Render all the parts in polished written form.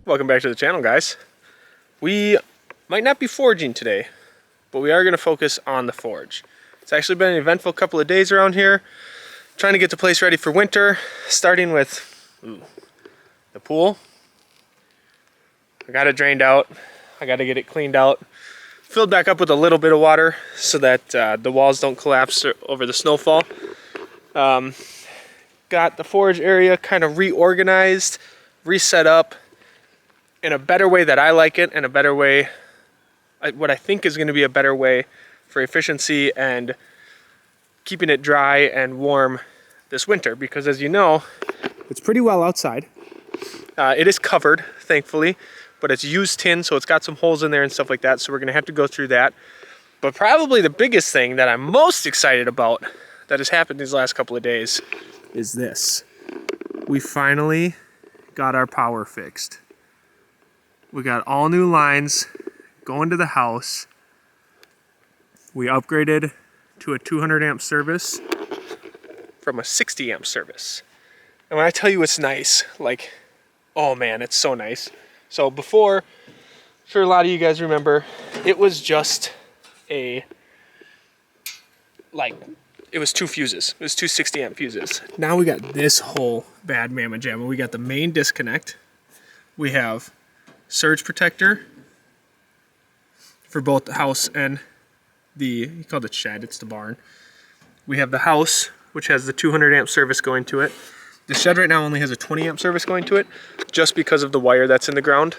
Welcome back to the channel, guys. We might not be forging today, but we are going to focus on the forge. It's actually been an eventful couple of days around here, trying to get the place ready for winter, starting with the pool. I got it drained out. I got to get it cleaned out, filled back up with a little bit of water so that the walls don't collapse over the snowfall. Got the forge area kind of reorganized, reset up in a better way that I like it, and a better way, what I think is going to be a better way for efficiency and keeping it dry and warm this winter, because as you know, it's pretty well outside. It is covered, thankfully, but it's used tin, so it's got some holes in there and stuff like that, so we're going to have to go through that. But probably the biggest thing that I'm most excited about that has happened these last couple of days is this. We finally got our power fixed. We got all new lines going to the house. We upgraded to a 200 amp service from a 60 amp service. And when I tell you it's nice, like, oh man, it's so nice. So before, I'm sure a lot of you guys remember, it was just it was two fuses. It was two 60 amp fuses. Now we got this whole bad mamma jamma. We got the main disconnect. We have surge protector for both the house and you called it shed, it's the barn. We have the house, which has the 200 amp service going to it. The shed right now only has a 20 amp service going to it, just because of the wire that's in the ground.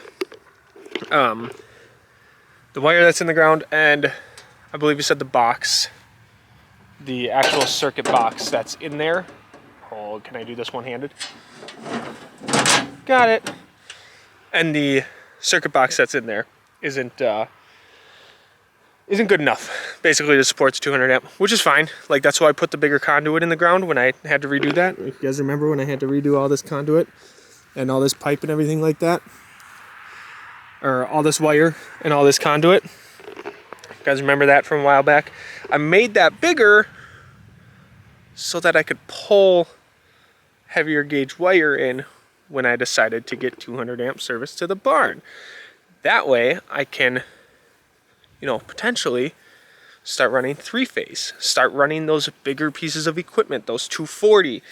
The wire that's in the ground, and I believe you said the box, the actual circuit box that's in there. Oh, can I do this one-handed? Got it. And the circuit box that's in there isn't good enough, basically, to support the 200 amp, which is fine. Like, that's why I put the bigger conduit in the ground when I had to redo that. You guys remember when I had to redo all this conduit and all this pipe and everything like that? Or all this wire and all this conduit? You guys remember that from a while back? I made that bigger so that I could pull heavier gauge wire in when I decided to get 200 amp service to the barn. That way I can, potentially start running three-phase, start running those bigger pieces of equipment, those 240,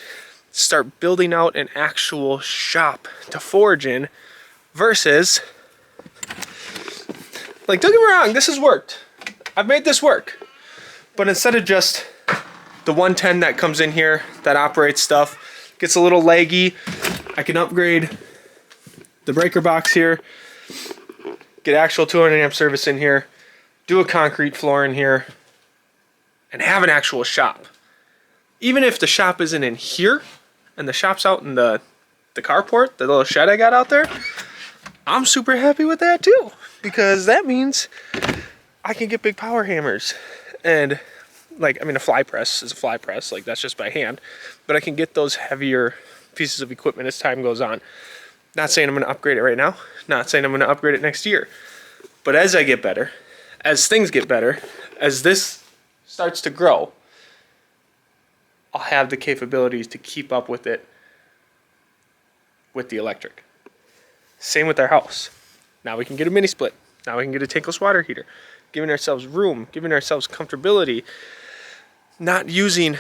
start building out an actual shop to forge in versus, don't get me wrong, this has worked. I've made this work. But instead of just the 110 that comes in here that operates stuff, gets a little laggy, I can upgrade the breaker box here, get actual 200 amp service in here, do a concrete floor in here, and have an actual shop. Even if the shop isn't in here, and the shop's out in the carport, the little shed I got out there, I'm super happy with that too, because that means I can get big power hammers. And a fly press is a fly press, that's just by hand, but I can get those heavier pieces of equipment as time goes on. Not saying I'm going to upgrade it right now, not saying I'm going to upgrade it next year, but as I get better, as things get better, as this starts to grow, I'll have the capabilities to keep up with it with the electric. Same with our house. Now we can get a mini split. Now we can get a tankless water heater, giving ourselves room, giving ourselves comfortability, not using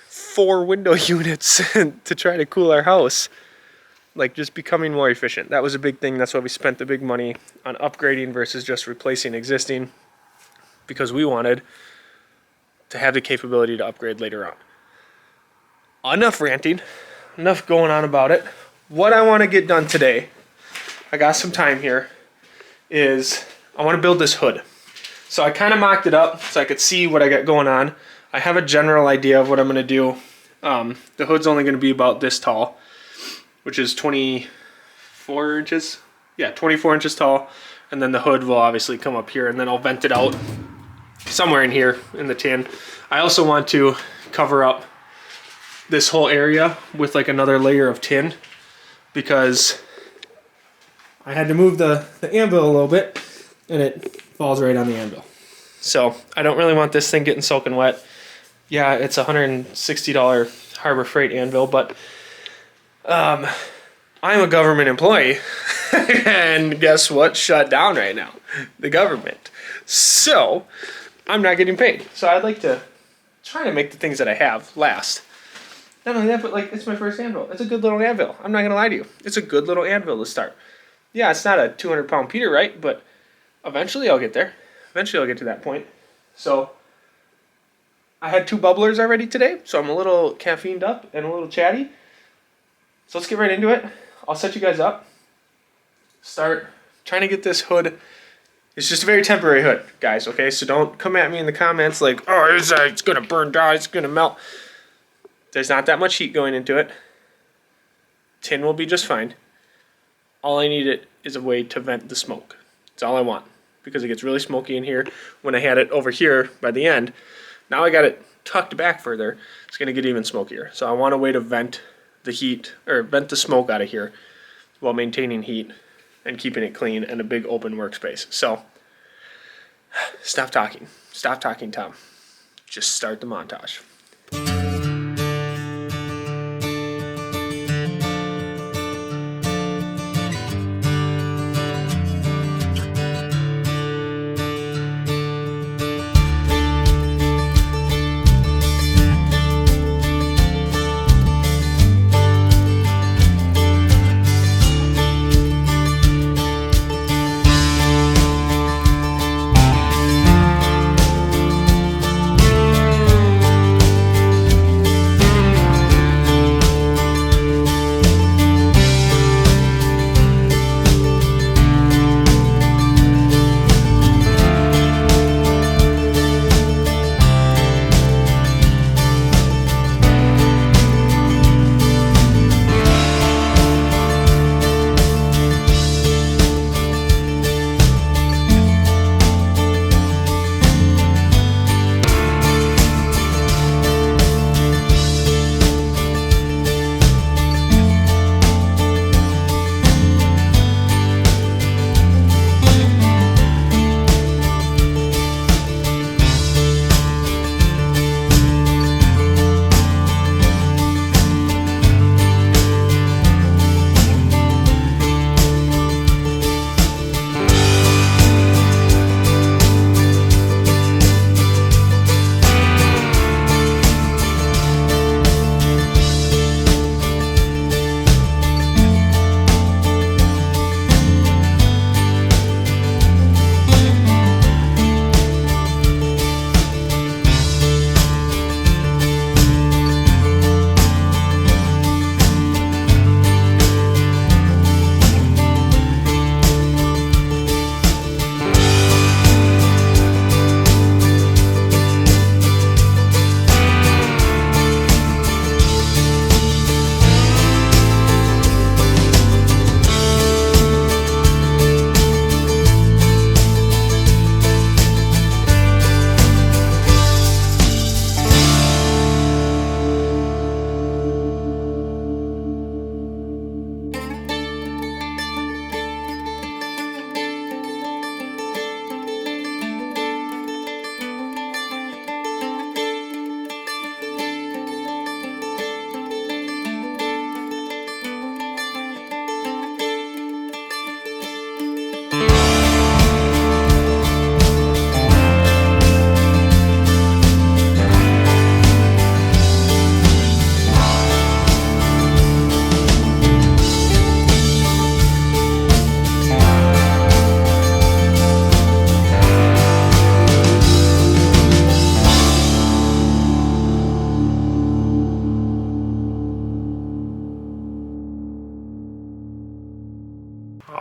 4 window units to try to cool our house. Just becoming more efficient. That was a big thing. That's why we spent the big money on upgrading versus just replacing existing, because we wanted to have the capability to upgrade later on. Enough ranting, enough going on about it. What I want to get done today, I got some time here, is I want to build this hood. So I kind of mocked it up so I could see what I got going on. I have a general idea of what I'm going to do. The hood's only going to be about this tall, which is 24 inches. Yeah, 24 inches tall. And then the hood will obviously come up here, and then I'll vent it out somewhere in here in the tin. I also want to cover up this whole area with another layer of tin, because I had to move the anvil a little bit and it falls right on the anvil. So I don't really want this thing getting soaking wet. Yeah, it's a $160 Harbor Freight anvil, but I'm a government employee And guess what? Shut down right now. The government. So I'm not getting paid. So I'd like to try to make the things that I have last. Not only that, but like it's my first anvil. It's a good little anvil. I'm not gonna lie to you. It's a good little anvil to start. Yeah, it's not a 200-pound Peter, right? But eventually I'll get there. Eventually I'll get to that point. So I had 2 bubblers already today, so I'm a little caffeined up and a little chatty. So let's get right into it. I'll set you guys up. Start trying to get this hood. It's just a very temporary hood, guys, okay? So don't come at me in the comments like, oh, it's gonna burn down, it's gonna melt. There's not that much heat going into it. Tin will be just fine. All I need is a way to vent the smoke. That's all I want, because it gets really smoky in here. When I had it over here by the end, now I got it tucked back further, it's gonna get even smokier. So I want a way to vent the heat, or vent the smoke out of here while maintaining heat and keeping it clean and a big open workspace. So stop talking. Stop talking, Tom. Just start the montage.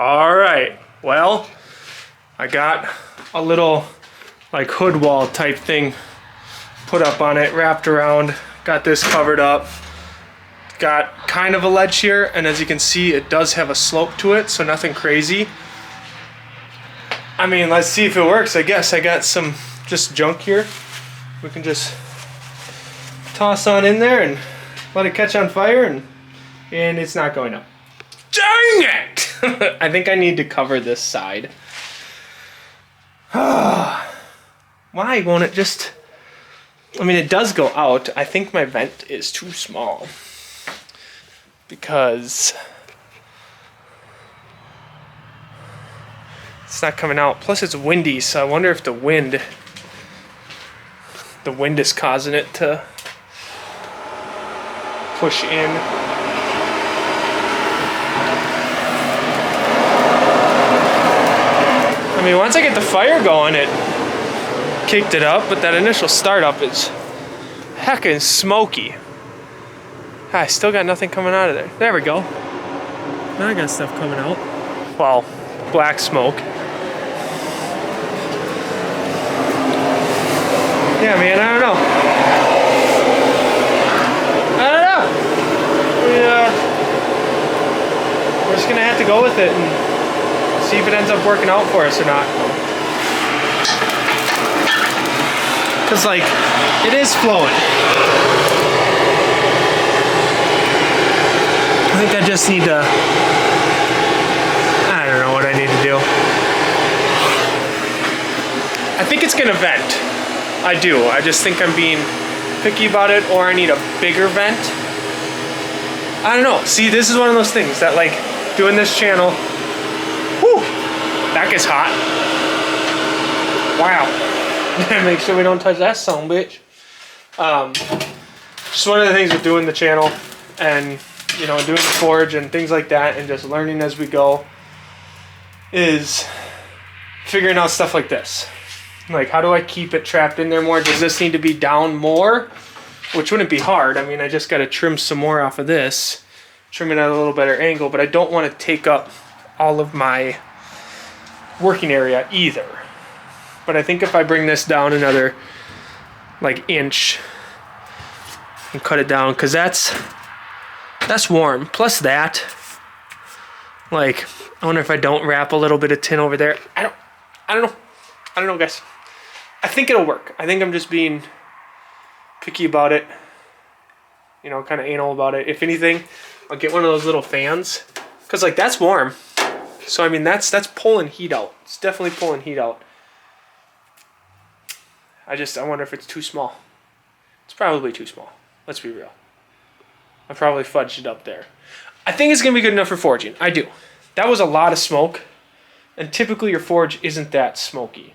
All right, well, I got a little like hood wall type thing put up on it, wrapped around, got this covered up. Got kind of a ledge here, and as you can see, it does have a slope to it, so nothing crazy. I mean, let's see if it works. I guess I got some just junk here. We can just toss on in there and let it catch on fire, and it's not going up. Dang it! I think I need to cover this side. Why won't it just... I mean, it does go out. I think my vent is too small. Because It's not coming out. Plus it's windy, so I wonder if the wind is causing it to push in. I mean, once I get the fire going, it kicked it up, but that initial startup is heckin' smoky. I still got nothing coming out of there. There we go. Now I got stuff coming out. Well, black smoke. Yeah, man, I don't know. We're just gonna have to go with it and see if it ends up working out for us or not. Cause like, it is flowing. I think I just need to, I don't know what I need to do. I think it's gonna vent. I do. I just think I'm being picky about it, or I need a bigger vent. I don't know. See, this is one of those things that, like, doing this channel, whew, that gets hot. Wow. Make sure we don't touch that son of a bitch. Just one of the things with doing the channel and, you know, doing the forge and things like that and just learning as we go is figuring out stuff like this. Like, how do I keep it trapped in there more? Does this need to be down more? Which wouldn't be hard. I mean, I just got to trim some more off of this. Trim it at a little better angle, but I don't want to take up all of my working area either. But I think if I bring this down another, like, inch and cut it down, because that's warm. Plus that, like, I wonder if I don't wrap a little bit of tin over there. I don't know, guys. I think it'll work. I think I'm just being picky about it. You know, kind of anal about it. If anything, I'll get one of those little fans. Because, like, that's warm. So, I mean, that's pulling heat out. It's definitely pulling heat out. I wonder if it's too small. It's probably too small. Let's be real. I probably fudged it up there. I think it's going to be good enough for forging. I do. That was a lot of smoke. And typically your forge isn't that smoky.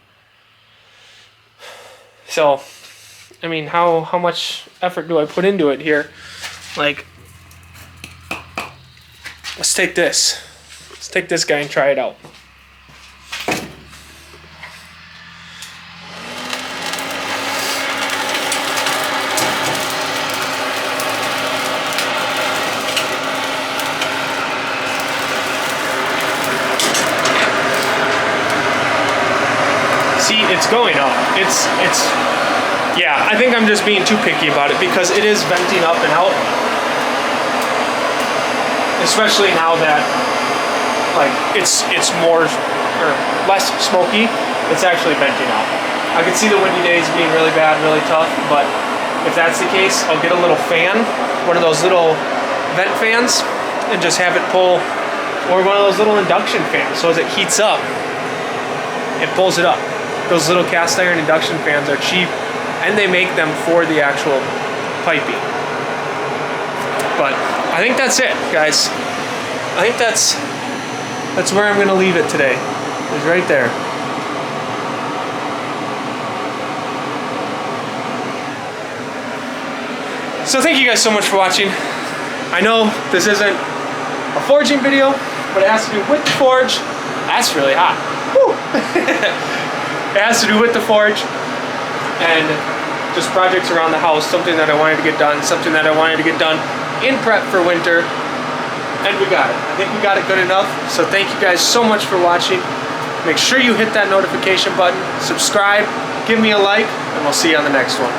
So, I mean, how much effort do I put into it here? Like, let's take this. Let's take this guy and try it out. See, it's going up. It's yeah, I think I'm just being too picky about it because it is venting up and out. Especially now that, like, it's more or less smoky, it's actually venting out. I can see the windy days being really bad, really tough, but if that's the case, I'll get a little fan, one of those little vent fans, and just have it pull, or one of those little induction fans, so as it heats up, it pulls it up. Those little cast iron induction fans are cheap, and they make them for the actual piping. But I think that's it, guys. I think that's where I'm gonna leave it today. Is right there. So thank you guys so much for watching. I know this isn't a forging video, but it has to do with the forge. That's really hot. Woo! It has to do with the forge and just projects around the house, something that I wanted to get done, something that I wanted to get done in prep for winter, and we got it. I think we got it good enough, so thank you guys so much for watching. Make sure you hit that notification button, subscribe, give me a like, and we'll see you on the next one.